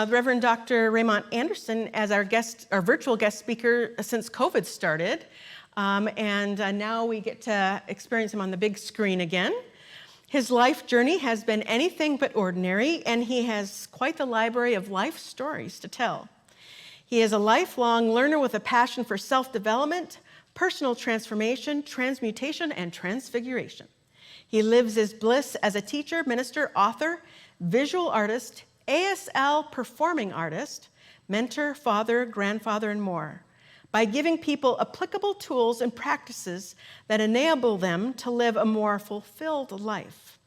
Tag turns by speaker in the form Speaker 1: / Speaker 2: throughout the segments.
Speaker 1: the Reverend Dr. Raymont Anderson as our virtual guest speaker since COVID started. And now we get to experience him on the big screen again. His life journey has been anything but ordinary, and he has quite the library of life stories to tell. He is a lifelong learner with a passion for self-development, personal transformation, transmutation, and transfiguration. He lives his bliss as a teacher, minister, author, visual artist, ASL performing artist, mentor, father, grandfather, and more, by giving people applicable tools and practices that enable them to live a more fulfilled life,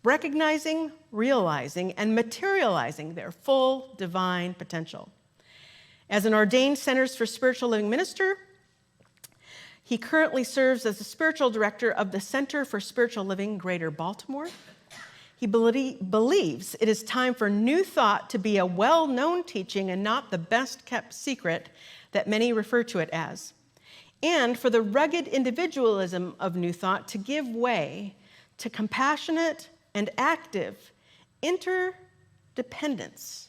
Speaker 1: recognizing, realizing, and materializing their full divine potential. As an ordained Centers for Spiritual Living minister, he currently serves as the spiritual director of the Center for Spiritual Living, Greater Baltimore. He believes it is time for New Thought to be a well-known teaching and not the best-kept secret that many refer to it as, and for the rugged individualism of New Thought to give way to compassionate and active interdependence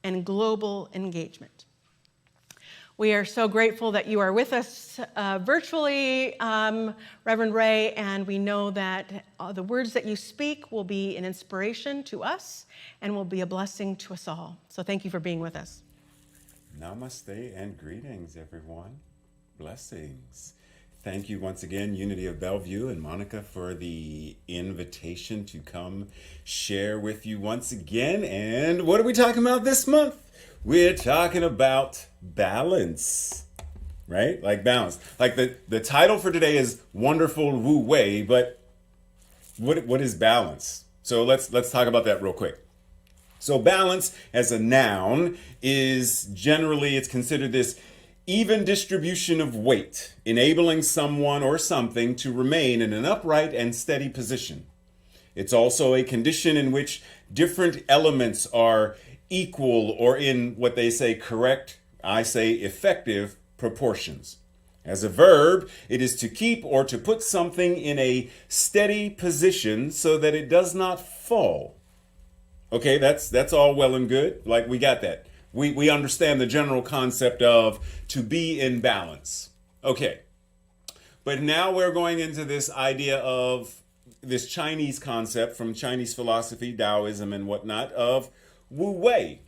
Speaker 1: and global engagement. We are so grateful that you are with us virtually, Reverend Ray, and we know that the words that you speak will be an inspiration to us and will be a blessing to us all. So thank you for being with us.
Speaker 2: Namaste and greetings, everyone. Blessings. Thank you once again, Unity of Bellevue and Monica, for the invitation to come share with you once again. And what are we talking about this month? We're talking about balance, right? Like balance. Like the title for today is Wonderful Wu Wei, but what is balance? So let's talk about that real quick. So balance as a noun is generally, it's considered this even distribution of weight, enabling someone or something to remain in an upright and steady position. It's also a condition in which different elements are equal or in what they say correct, I say effective proportions. As a verb, it is to keep or to put something in a steady position so that it does not fall. Okay, that's all well and good. Like, we got that. We understand the general concept of to be in balance. Okay, but now we're going into this idea of this Chinese concept from Chinese philosophy, Taoism and whatnot, of Wu Wei,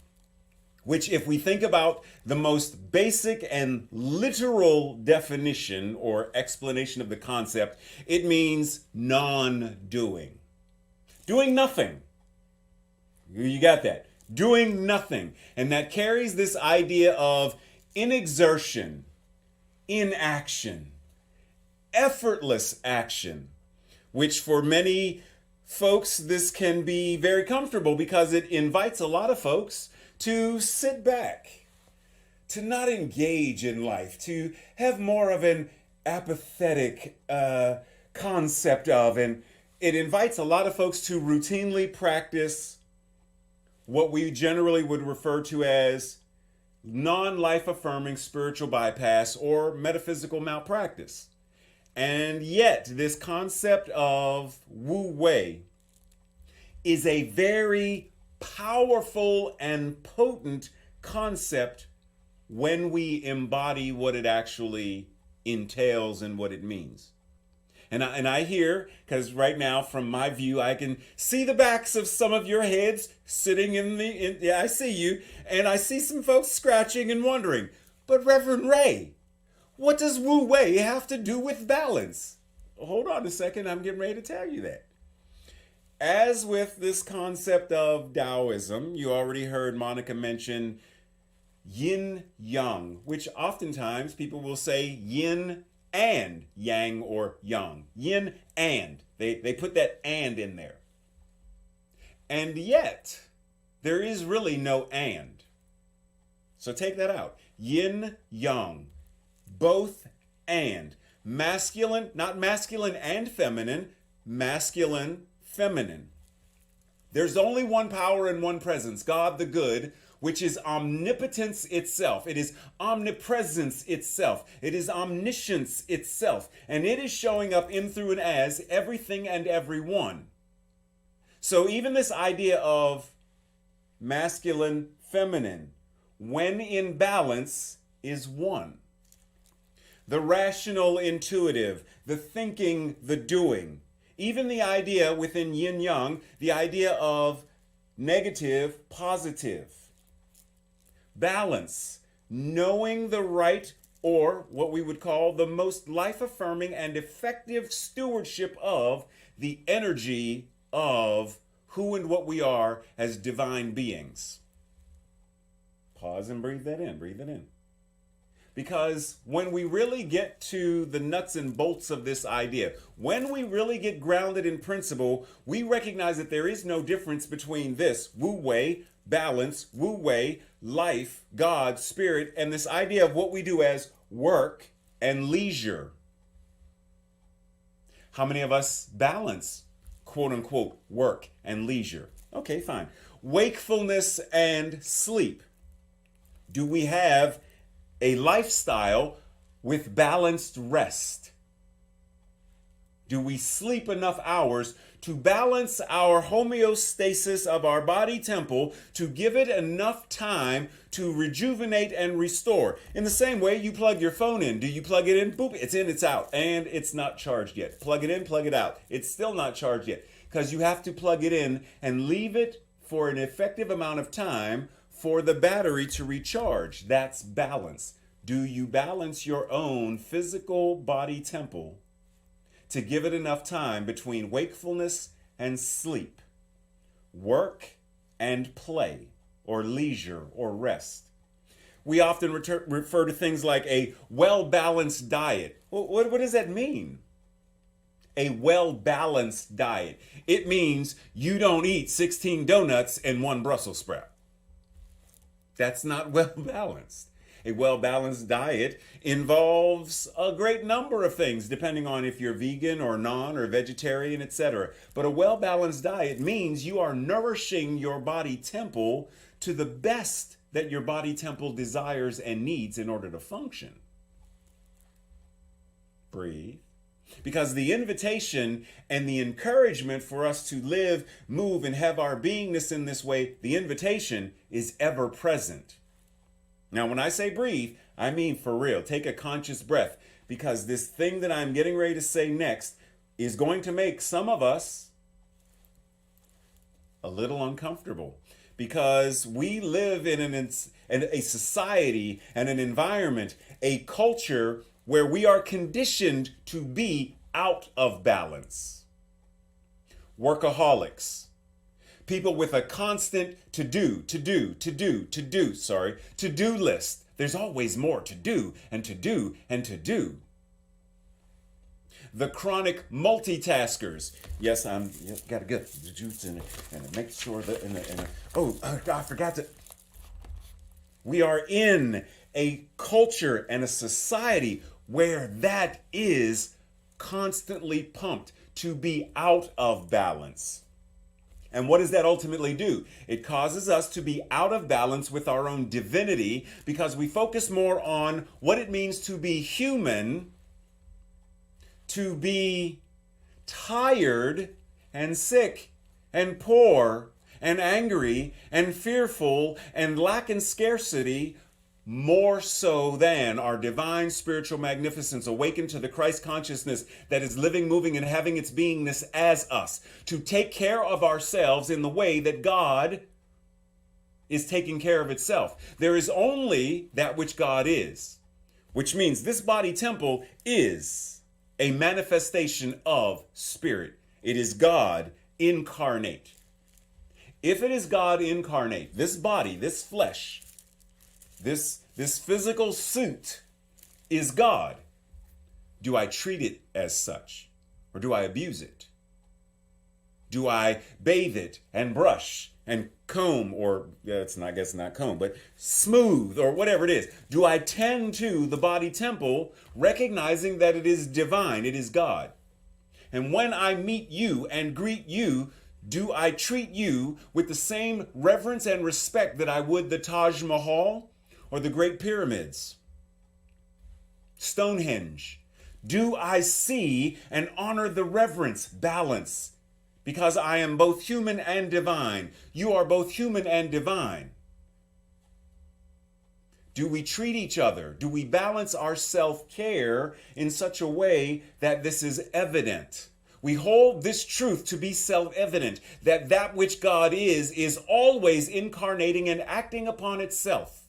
Speaker 2: which, if we think about the most basic and literal definition or explanation of the concept, it means non-doing. Doing nothing. You got that? Doing nothing. And that carries this idea of inexertion, inaction, effortless action, which for many folks, this can be very comfortable because it invites a lot of folks to sit back, to not engage in life, to have more of an apathetic concept of, and it invites a lot of folks to routinely practice what we generally would refer to as non-life affirming spiritual bypass or metaphysical malpractice. And yet, this concept of Wu Wei is a very powerful and potent concept when we embody what it actually entails and what it means. And I hear, because right now from my view, I can see the backs of some of your heads sitting yeah, I see you, and I see some folks scratching and wondering, but Reverend Ray, what does Wu Wei have to do with balance? Hold on a second, I'm getting ready to tell you that. As with this concept of Taoism, you already heard Monica mention yin yang, which oftentimes people will say yin and yang or yang. Yin and. They put that and in there. And yet, there is really no and. So take that out. Yin yang. Both and. Masculine, not masculine and feminine, masculine, feminine. There's only one power and one presence, God the good, which is omnipotence itself. It is omnipresence itself. It is omniscience itself. And it is showing up in, through, and as everything and everyone. So even this idea of masculine, feminine. When in balance is one. The rational, intuitive, the thinking, the doing. Even the idea within yin yang, the idea of negative, positive. Balance, knowing the right, or what we would call the most life-affirming and effective stewardship of the energy of who and what we are as divine beings. Pause and breathe that in, breathe it in. Because when we really get to the nuts and bolts of this idea, when we really get grounded in principle, we recognize that there is no difference between this Wu Wei, balance, Wu Wei, life, God, spirit, and this idea of what we do as work and leisure. How many of us balance, quote unquote, work and leisure? Okay, fine. Wakefulness and sleep. Do we have a lifestyle with balanced rest? Do we sleep enough hours to balance our homeostasis of our body temple, to give it enough time to rejuvenate and restore? In the same way you plug your phone in. Do you plug it in? Boop, it's in, it's out, and it's not charged yet. Plug it in, plug it out. It's still not charged yet, because you have to plug it in and leave it for an effective amount of time for the battery to recharge. That's balance. Do you balance your own physical body temple to give it enough time between wakefulness and sleep, work and play, or leisure or rest? We often refer to things like a well-balanced diet. What does that mean? A well-balanced diet. It means you don't eat 16 donuts and one Brussels sprout. That's not well-balanced. A well-balanced diet involves a great number of things, depending on if you're vegan or non or vegetarian, etc. But a well-balanced diet means you are nourishing your body temple to the best that your body temple desires and needs in order to function. Breathe. Because the invitation and the encouragement for us to live, move, and have our beingness in this way, the invitation is ever present. Now, when I say breathe, I mean for real. Take a conscious breath, because this thing that I'm getting ready to say next is going to make some of us a little uncomfortable, because we live in a society and an environment, a culture where we are conditioned to be out of balance. Workaholics. People with a constant to-do list. There's always more to do and to do and to do. The chronic multitaskers. Yes, got to get the juice in it and make sure that I forgot to. We are in a culture and a society where that is constantly pumped to be out of balance. And what does that ultimately do? It causes us to be out of balance with our own divinity, because we focus more on what it means to be human, to be tired and sick and poor and angry and fearful and lacking scarcity, more so than our divine spiritual magnificence awakened to the Christ consciousness that is living, moving, and having its beingness as us, to take care of ourselves in the way that God is taking care of itself. There is only that which God is, which means this body temple is a manifestation of spirit. It is God incarnate. If it is God incarnate, this body, this flesh, this physical suit is God, do I treat it as such, or do I abuse it? Do I bathe it and brush and comb, or I guess not comb, but smooth, or whatever it is? Do I tend to the body temple, recognizing that it is divine, it is God? And when I meet you and greet you, do I treat you with the same reverence and respect that I would the Taj Mahal or the Great Pyramids, Stonehenge? Do I see and honor the reverence, balance? Because I am both human and divine. You are both human and divine. Do we treat each other? Do we balance our self-care in such a way that this is evident? We hold this truth to be self-evident, that that which God is always incarnating and acting upon itself,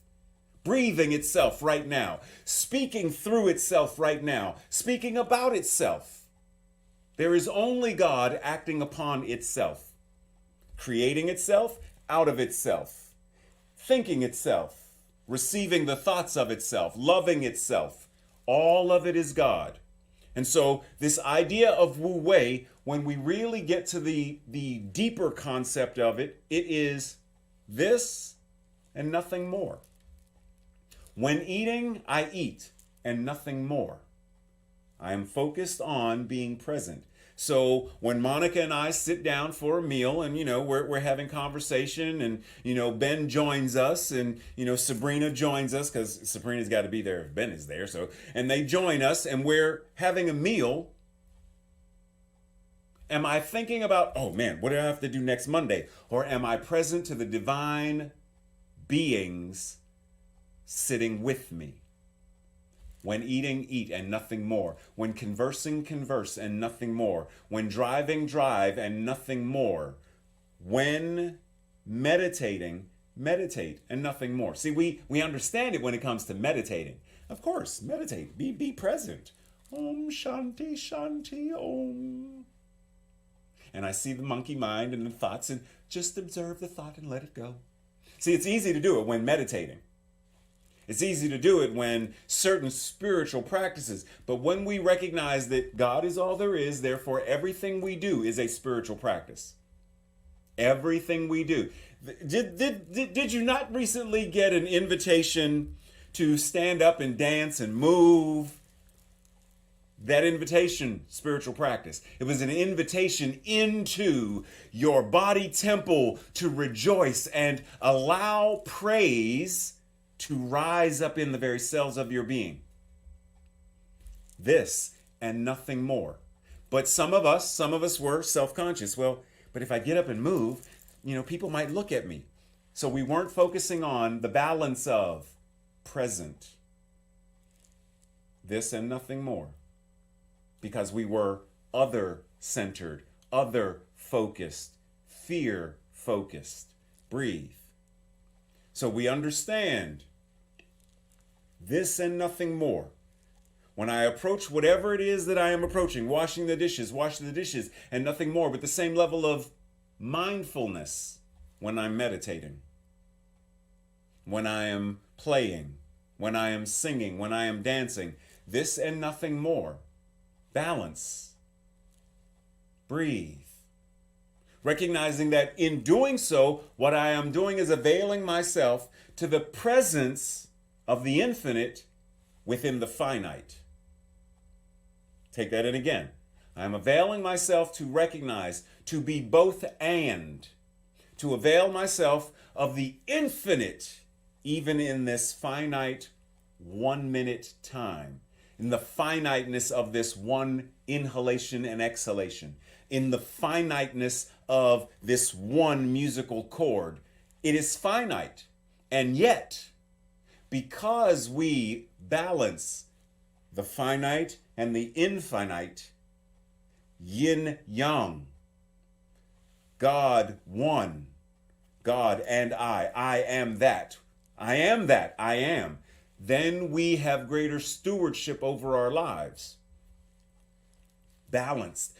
Speaker 2: breathing itself right now, speaking through itself right now, speaking about itself. There is only God acting upon itself, creating itself out of itself, thinking itself, receiving the thoughts of itself, loving itself. All of it is God. And so this idea of Wu Wei, when we really get to the deeper concept of it, it is this and nothing more. When eating, I eat and nothing more. I am focused on being present. So when Monica and I sit down for a meal and, we're having conversation and, Ben joins us and, Sabrina joins us because Sabrina's got to be there if Ben is there. So, and they join us and we're having a meal. Am I thinking about, oh man, what do I have to do next Monday? Or am I present to the divine beings sitting with me? When eating, eat and nothing more. When conversing, converse and nothing more. When driving, drive and nothing more. When meditating, meditate and nothing more. See, we understand it when it comes to meditating. Of course, meditate, be present. Om Shanti Shanti Om. And I see the monkey mind and the thoughts and just observe the thought and let it go. See, it's easy to do it when meditating. It's easy to do it when certain spiritual practices, but when we recognize that God is all there is, therefore everything we do is a spiritual practice. Everything we do. Did you not recently get an invitation to stand up and dance and move? That invitation, spiritual practice. It was an invitation into your body temple to rejoice and allow praise to rise up in the very cells of your being. This and nothing more. But some of us were self-conscious. Well, but if I get up and move, people might look at me. So we weren't focusing on the balance of present. This and nothing more. Because we were other-centered, other-focused, fear-focused. Breathe. So we understand this and nothing more. When I approach whatever it is that I am approaching, wash the dishes and nothing more, with the same level of mindfulness when I'm meditating, when I am playing, when I am singing, when I am dancing, this and nothing more. Balance. Breathe. Recognizing that in doing so, what I am doing is availing myself to the presence of the infinite within the finite. Take that in again. I am availing myself to recognize, to be both and, to avail myself of the infinite, even in this finite 1 minute time, in the finiteness of this one inhalation and exhalation, in the finiteness of this one musical chord. It is finite. And yet, because we balance the finite and the infinite, yin yang, God one, God and I am that, I am that, I am, then we have greater stewardship over our lives. Balanced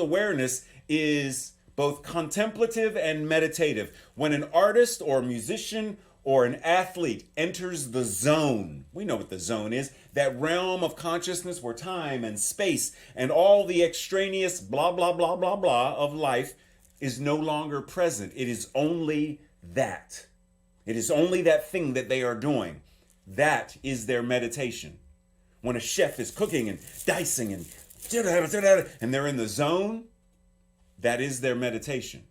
Speaker 2: awareness is both contemplative and meditative. When an artist or musician or an athlete enters the zone, we know what the zone is, that realm of consciousness where time and space and all the extraneous blah, blah, blah, blah, blah of life is no longer present. It is only that. It is only that thing that they are doing. That is their meditation. When a chef is cooking and dicing and they're in the zone, that is their meditation.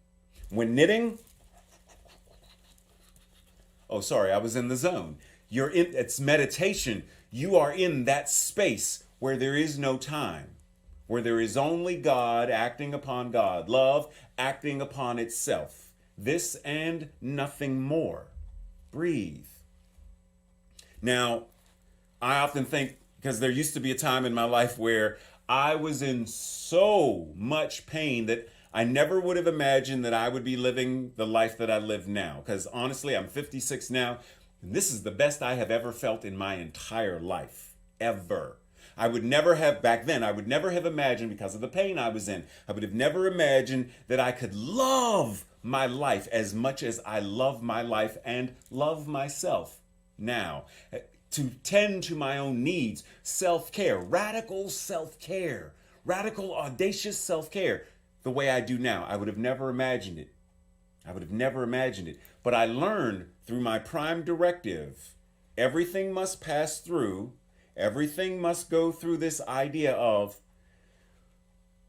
Speaker 2: When knitting, oh, sorry, I was in the zone. It's meditation. You are in that space where there is no time, where there is only God acting upon God, love acting upon itself. This and nothing more. Breathe. Now, I often think, because there used to be a time in my life where I was in so much pain that I never would have imagined that I would be living the life that I live now. Because honestly, I'm 56 now, and this is the best I have ever felt in my entire life, ever. I would never have, back then, I would never have imagined, because of the pain I was in, I would have never imagined that I could love my life as much as I love my life and love myself now. To tend to my own needs, self-care, radical audacious self-care, the way I do now. I would have never imagined it. I would have never imagined it. But I learned through my prime directive, everything must pass through, everything must go through this idea of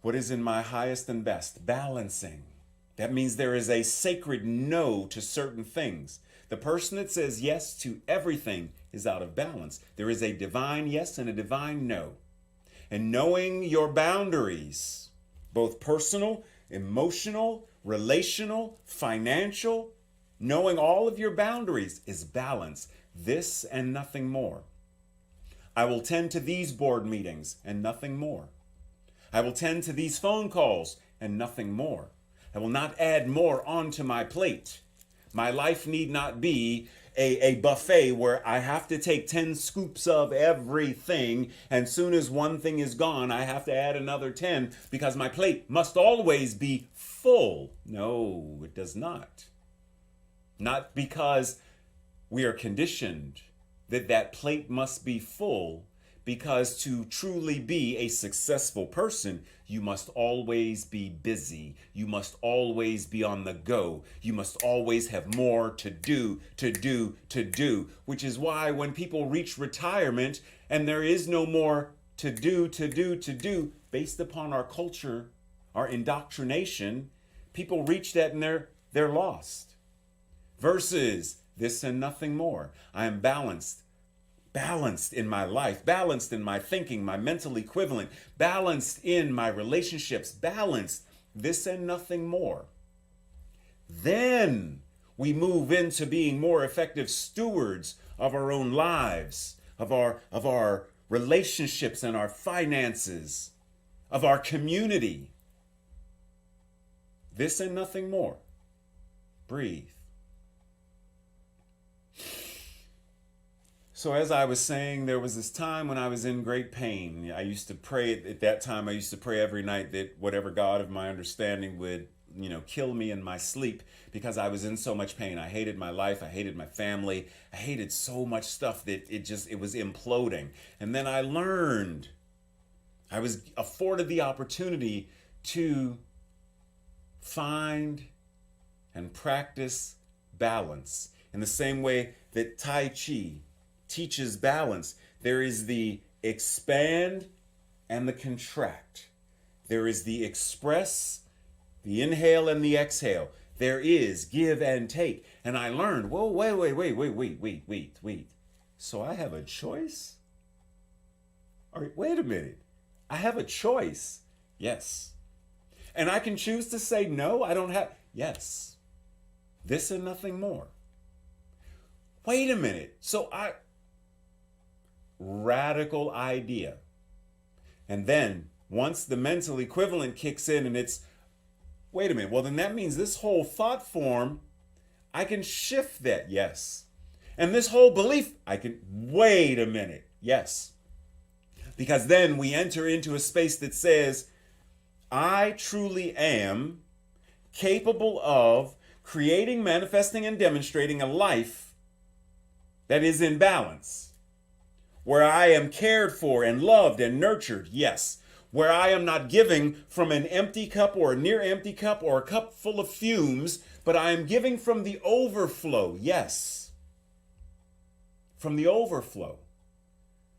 Speaker 2: what is in my highest and best, balancing. That means there is a sacred no to certain things. The person that says yes to everything is out of balance. There is a divine yes and a divine no. And knowing your boundaries, both personal, emotional, relational, financial, knowing all of your boundaries is balance. This and nothing more. I will tend to these board meetings and nothing more. I will tend to these phone calls and nothing more. I will not add more onto my plate. My life need not be a buffet where I have to take 10 scoops of everything, and soon as one thing is gone, I have to add another 10 because my plate must always be full. No, it does not. Not because we are conditioned that that plate must be full, because to truly be a successful person, you must always be busy. You must always be on the go. You must always have more to do, which is why when people reach retirement and there is no more to do, based upon our culture, our indoctrination, people reach that and they're lost. Versus this and nothing more. I am balanced in my life, balanced in my thinking, my mental equivalent, balanced in my relationships, balanced, this and nothing more. Then we move into being more effective stewards of our own lives, of our relationships and our finances, of our community. This and nothing more. Breathe. So as I was saying, there was this time when I was in great pain. I used to pray at that time. I used to pray every night that whatever God of my understanding would, kill me in my sleep, because I was in so much pain. I hated my life. I hated my family. I hated so much stuff that it was imploding. And then I learned, I was afforded the opportunity to find and practice balance in the same way that Tai Chi teaches balance. There is the expand and the contract. There is the express, the inhale and the exhale. There is give and take. And I learned, whoa, wait. So I have a choice? All right, wait a minute. I have a choice. Yes. And I can choose to say no, I don't have. Yes. This and nothing more. Wait a minute. Radical idea. And then once the mental equivalent kicks in and it's, wait a minute, well then that means this whole thought form, I can shift that, yes. And this whole belief, wait a minute, yes. Because then we enter into a space that says, I truly am capable of creating, manifesting, and demonstrating a life that is in balance. Where I am cared for and loved and nurtured, yes. Where I am not giving from an empty cup or a near empty cup or a cup full of fumes, but I am giving from the overflow, yes. From the overflow.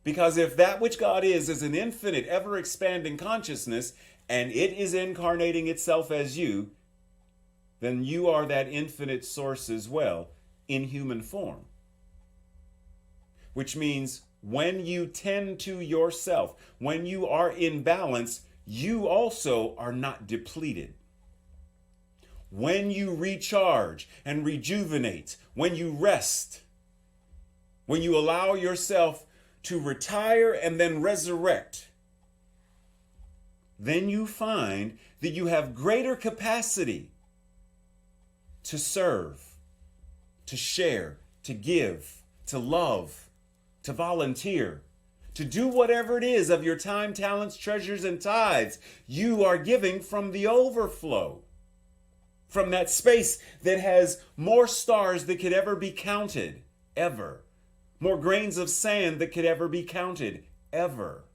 Speaker 2: Because if that which God is an infinite, ever-expanding consciousness, and it is incarnating itself as you, then you are that infinite source as well in human form. Which means when you tend to yourself, when you are in balance, you also are not depleted. When you recharge and rejuvenate, when you rest, when you allow yourself to retire and then resurrect, then you find that you have greater capacity to serve, to share, to give, to love, to volunteer, to do whatever it is of your time, talents, treasures, and tithes. You are giving from the overflow, from that space that has more stars that could ever be counted, ever. More grains of sand that could ever be counted, ever.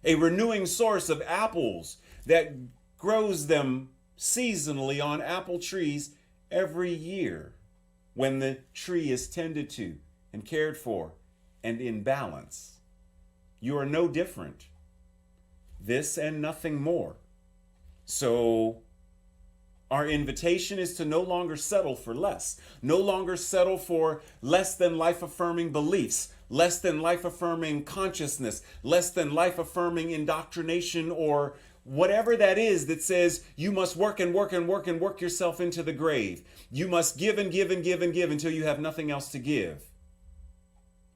Speaker 2: A renewing source of apples that grows them seasonally on apple trees every year when the tree is tended to and cared for and in balance. You are no different. This and nothing more. So our invitation is to no longer settle for less. No longer settle for less than life-affirming beliefs, less than life-affirming consciousness, less than life-affirming indoctrination, or whatever that is that says you must work and work and work and work yourself into the grave. You must give and give and give and give until you have nothing else to give.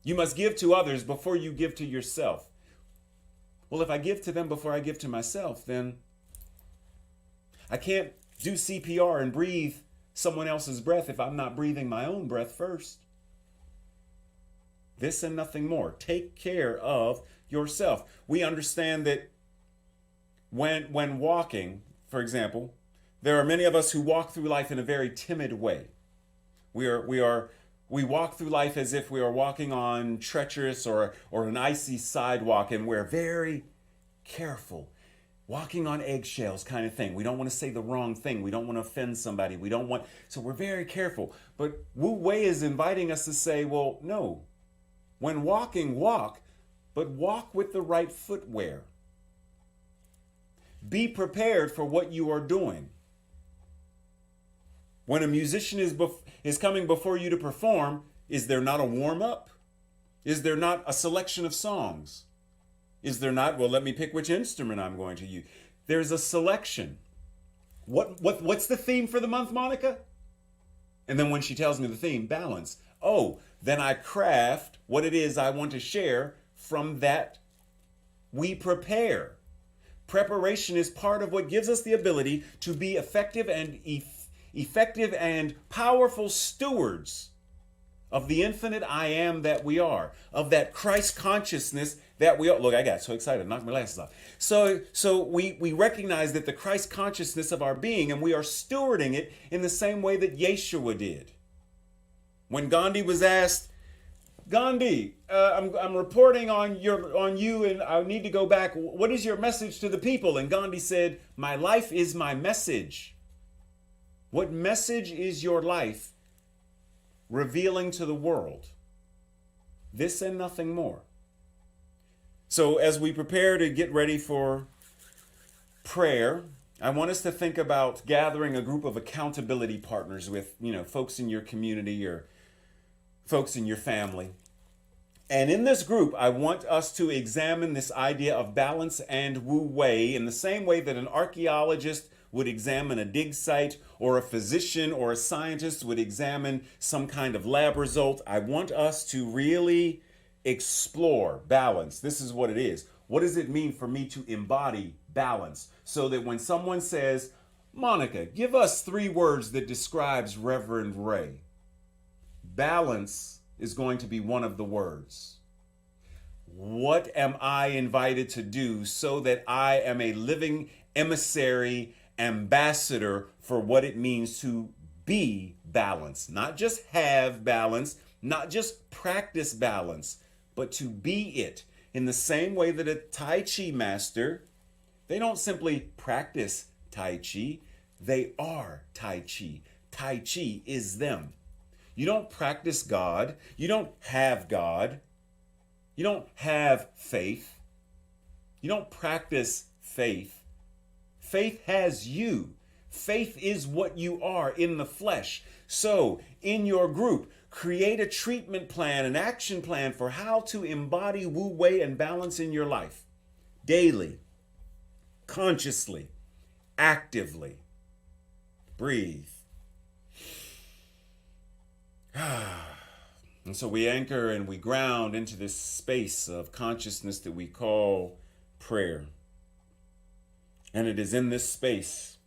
Speaker 2: You must give to others before you give to yourself. Well, if I give to them before I give to myself, then I can't do CPR and breathe someone else's breath if I'm not breathing my own breath first. This and nothing more. Take care of yourself. We understand that when walking, for example, there are many of us who walk through life in a very timid way. We walk through life as if we are walking on treacherous or an icy sidewalk, and we're very careful. Walking on eggshells kind of thing. We don't want to say the wrong thing. We don't want to offend somebody. So we're very careful. But Wu Wei is inviting us to say, well, no. When walking, walk, but walk with the right footwear. Be prepared for what you are doing. When a musician is coming before you to perform, is there not a warm-up? Is there not a selection of songs? Is there not, well, let me pick which instrument I'm going to use. There's a selection. What's the theme for the month, Monica? And then when she tells me the theme, balance. Oh, then I craft what it is I want to share from that. We prepare. Preparation is part of what gives us the ability to be effective and powerful stewards of the infinite I am that we are, of that Christ consciousness that we are. Look, I got so excited, knocked my glasses off. So we recognize that the Christ consciousness of our being, and we are stewarding it in the same way that Yeshua did. When Gandhi was asked, Gandhi, I'm reporting on you, and I need to go back. What is your message to the people? And Gandhi said, my life is my message. What message is your life revealing to the world? This and nothing more. So as we prepare to get ready for prayer, I want us to think about gathering a group of accountability partners with, folks in your community or folks in your family. And in this group, I want us to examine this idea of balance and Wu Wei in the same way that an archaeologist would examine a dig site, or a physician or a scientist would examine some kind of lab result. I want us to really explore balance. This is what it is. What does it mean for me to embody balance? So that when someone says, Monica, give us 3 words that describes Reverend Ray, balance is going to be one of the words. What am I invited to do so that I am a living emissary, ambassador for what it means to be balanced? Not just have balance, not just practice balance, but to be it. In the same way that a Tai Chi master, they don't simply practice Tai Chi, they are Tai Chi. Tai Chi is them. You don't practice God. You don't have God. You don't have faith. You don't practice faith. Faith has you. Faith is what you are in the flesh. So, in your group, create a treatment plan, an action plan for how to embody Wu Wei and balance in your life. Daily, consciously, actively. Breathe. And so we anchor and we ground into this space of consciousness that we call prayer. And it is in this space,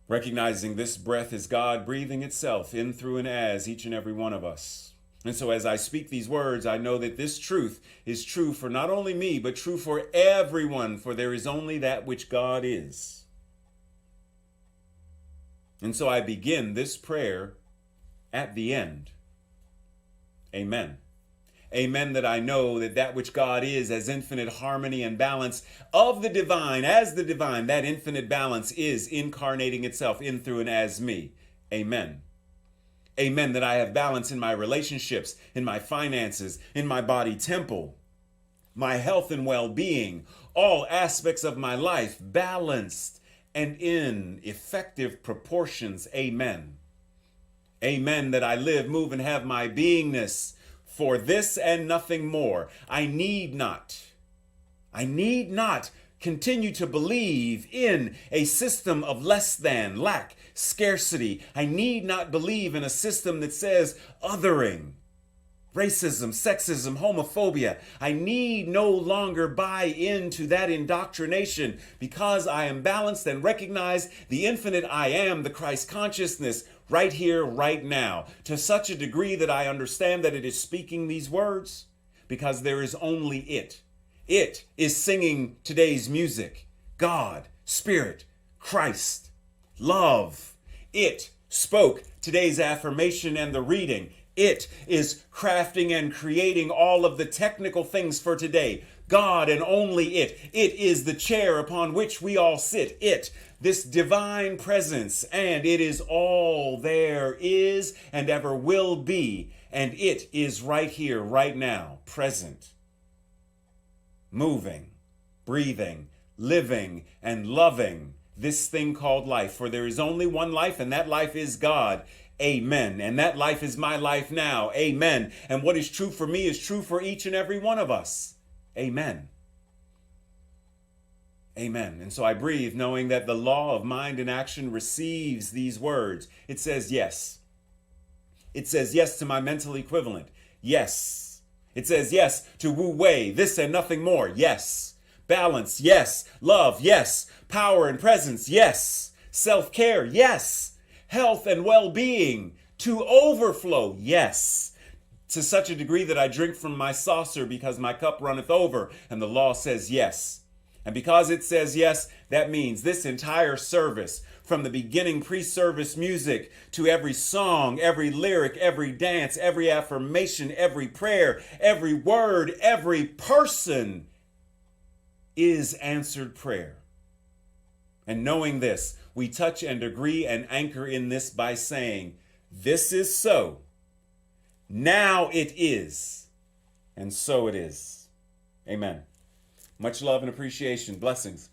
Speaker 2: recognizing this breath is God breathing itself in, through, and as each and every one of us. And so as I speak these words, I know that this truth is true for not only me, but true for everyone, for there is only that which God is. And so I begin this prayer at the end. Amen. Amen, that I know that that which God is as infinite harmony and balance of the divine, as the divine, that infinite balance is incarnating itself in, through, and as me. Amen. Amen, that I have balance in my relationships, in my finances, in my body temple, my health and well-being, all aspects of my life balanced and in effective proportions. Amen. Amen, that I live, move, and have my beingness for this and nothing more. I need not continue to believe in a system of less than, lack, scarcity. I need not believe in a system that says othering, racism, sexism, homophobia. I need no longer buy into that indoctrination because I am balanced and recognize the infinite I am, the Christ consciousness, right here, right now, to such a degree that I understand that it is speaking these words because there is only it. It is singing today's music. God, Spirit, Christ, love. It spoke today's affirmation and the reading. It is crafting and creating all of the technical things for today. God and only it. It is the chair upon which we all sit. It, this divine presence, and it is all there is and ever will be. And it is right here, right now, present, moving, breathing, living, and loving this thing called life. For there is only one life, and that life is God. Amen. And that life is my life now. Amen. And what is true for me is true for each and every one of us. Amen. Amen. And so I breathe knowing that the law of mind and action receives these words. It says yes. It says yes to my mental equivalent. Yes. It says yes to Wu Wei, this and nothing more. Yes. Balance. Yes. Love. Yes. Power and presence. Yes. Self-care. Yes. Health and well-being to overflow. Yes. To such a degree that I drink from my saucer because my cup runneth over, and the law says yes. And because it says yes, that means this entire service, from the beginning pre-service music to every song, every lyric, every dance, every affirmation, every prayer, every word, every person is answered prayer. And knowing this, we touch and agree and anchor in this by saying, this is so. Now it is. And so it is. Amen. Much love and appreciation. Blessings.